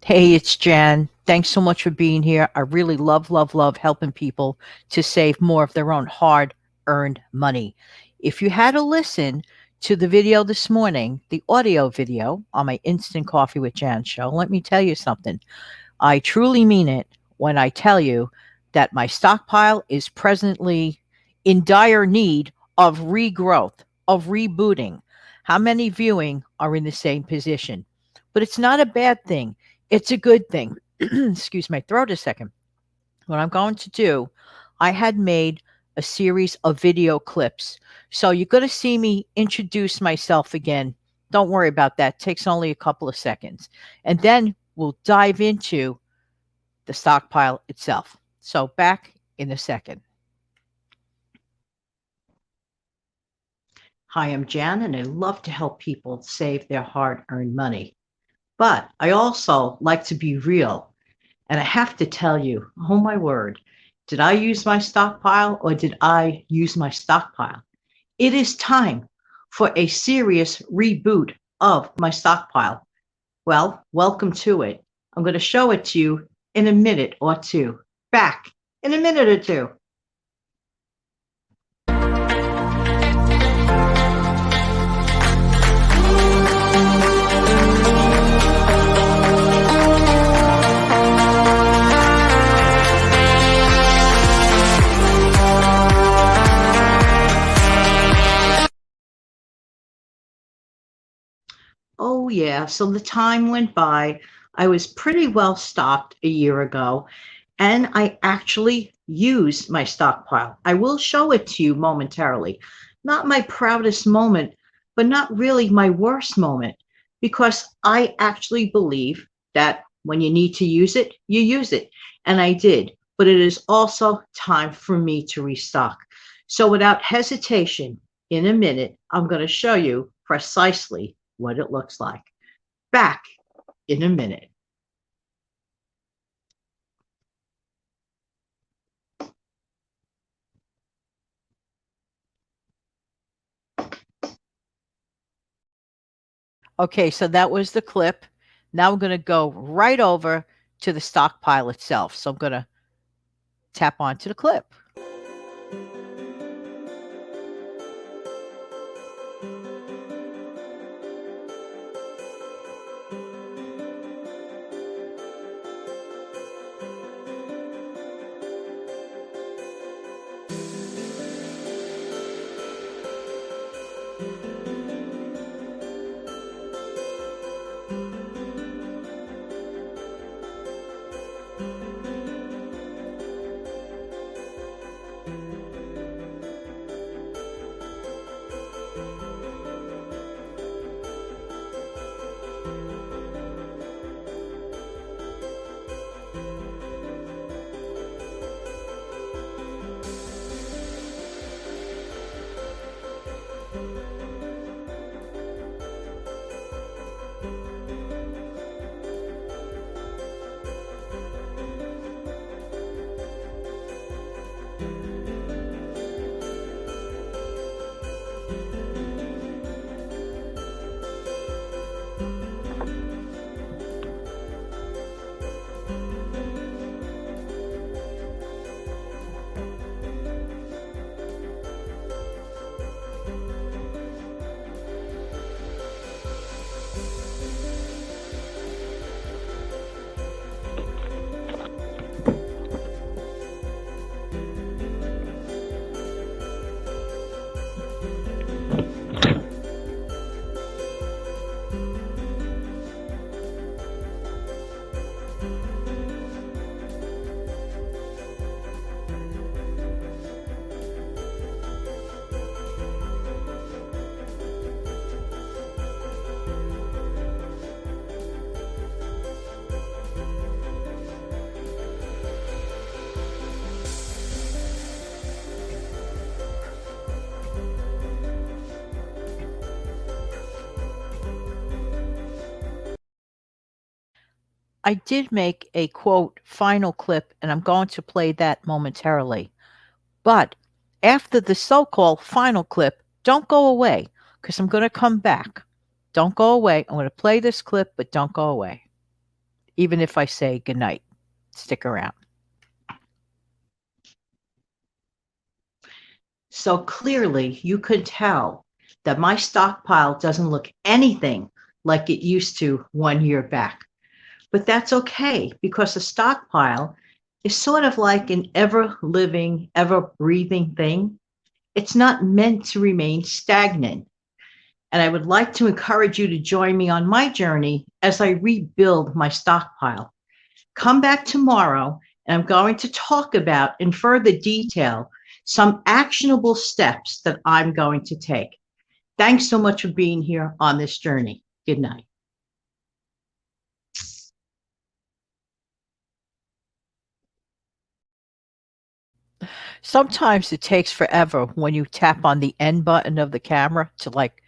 Hey, it's Jan. Thanks so much for being here. I really love helping people to save more of their own hard earned money. If you had to listen to the video this morning, the audio video on my Instant Coffee with Jan show, let me tell you something. I truly mean it when I tell you that my stockpile is presently in dire need of regrowth, of rebooting. How many viewing are in the same position? But it's not a bad thing. It's a good thing. Excuse my throat a second. What I'm going to do, I had made a series of video clips. So you're going to see me introduce myself again. Don't worry about that. It takes only a couple of seconds. And then we'll dive into the stockpile itself. So back in a second. Hi, I'm Jan, and I love to help people save their hard earned money. But I also like to be real. And I have to tell you, oh my word, did I use my stockpile or did I use my stockpile? It is time for a serious reboot of my stockpile. Well, welcome to it. I'm going to show it to you in a minute or two. Back in a minute or two. Oh, yeah. So the time went by. I was pretty well stocked a year ago, and I actually used my stockpile. I will show it to you momentarily. Not my proudest moment, but not really my worst moment, because I actually believe that when you need to use it, you use it. And I did. But it is also time for me to restock. So without hesitation, in a minute, I'm going to show you precisely what it looks like. Back in a minute. Okay, so that was the clip. Now we're going to go right over to the stockpile itself. So I'm going to tap onto the clip. I did make a quote final clip, and I'm going to play that momentarily. But after the so called final clip, don't go away because I'm going to come back. Don't go away. I'm going to play this clip, but don't go away. even if I say goodnight. Stick around. So clearly, you could tell that my stockpile doesn't look anything like it used to 1 year back. But that's okay because a stockpile is sort of like an ever living, ever breathing thing. It's not meant to remain stagnant. And I would like to encourage you to join me on my journey as I rebuild my stockpile. Come back tomorrow, and I'm going to talk about in further detail some actionable steps that I'm going to take. Thanks so much for being here on this journey. Good night. Sometimes it takes forever when you tap on the end button of the camera to like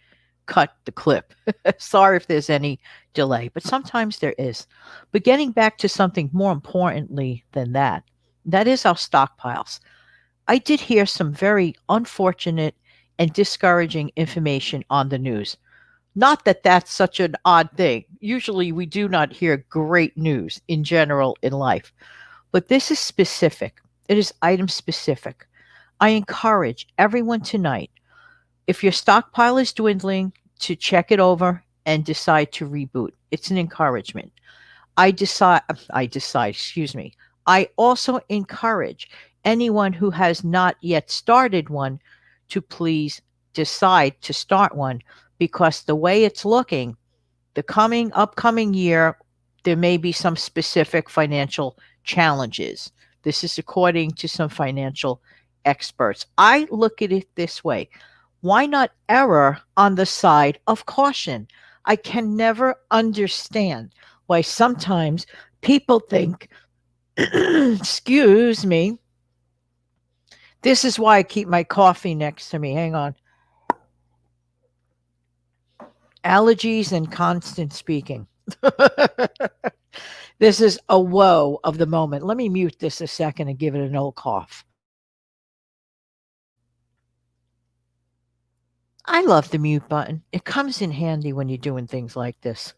cut the clip. Sorry if there's any delay, but sometimes there is. But getting back to something more importantly than that, that is our stockpiles. I did hear some very unfortunate and discouraging information on the news. Not that that's such an odd thing. Usually we do not hear great news in general in life, but this is specific. It is item specific. I encourage everyone tonight, if your stockpile is dwindling, to check it over and decide to reboot. It's an encouragement. Excuse me. I also encourage anyone who has not yet started one to please decide to start one because the way it's looking, the upcoming year, there may be some specific financial challenges. This is according to some financial experts. I look at it this way. Why not err on the side of caution? I can never understand why sometimes people think, excuse me, this is why I keep my coffee next to me. Hang on. Allergies and constant speaking. This is a woe of the moment. Let me mute this a second and give it an old cough. I love the mute button. It comes in handy when you're doing things like this.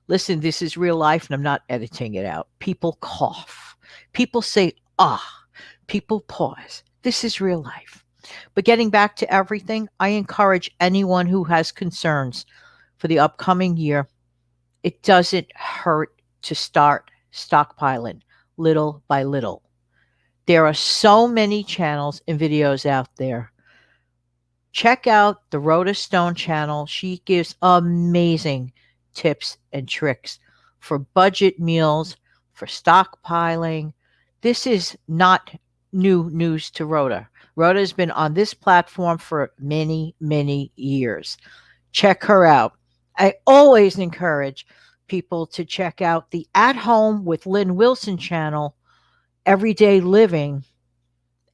Listen, this is real life and I'm not editing it out. People cough. People say, ah. People pause. This is real life. But getting back to everything, I encourage anyone who has concerns for the upcoming year, it doesn't hurt to start stockpiling little by little. There are so many channels and videos out there. Check out the Rhoda Stone channel. She gives amazing tips and tricks for budget meals, for stockpiling. This is not new news to Rhoda. Rhoda has been on this platform for many, many years. Check her out. I always encourage people to check out the At Home with Lynn Wilson channel, Everyday Living.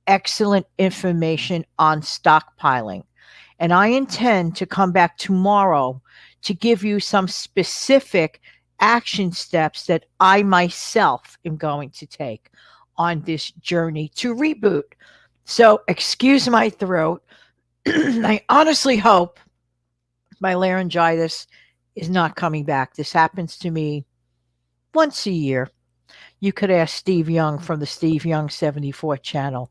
Excellent information on stockpiling. And I intend to come back tomorrow to give you some specific action steps that I myself am going to take on this journey to reboot. So excuse my throat. I honestly hope my laryngitis is not coming back. This happens to me once a year. You could ask Steve Young from the Steve Young 74 channel.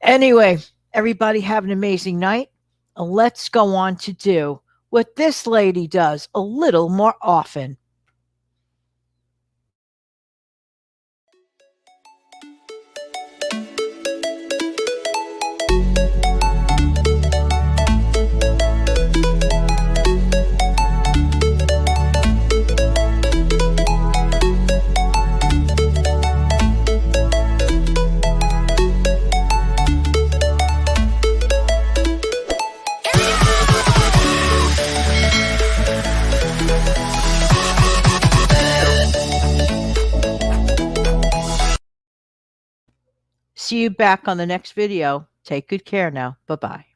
Anyway, everybody have an amazing night. Let's go on to do what this lady does a little more often. See you back on the next video. Take good care now. Bye-bye.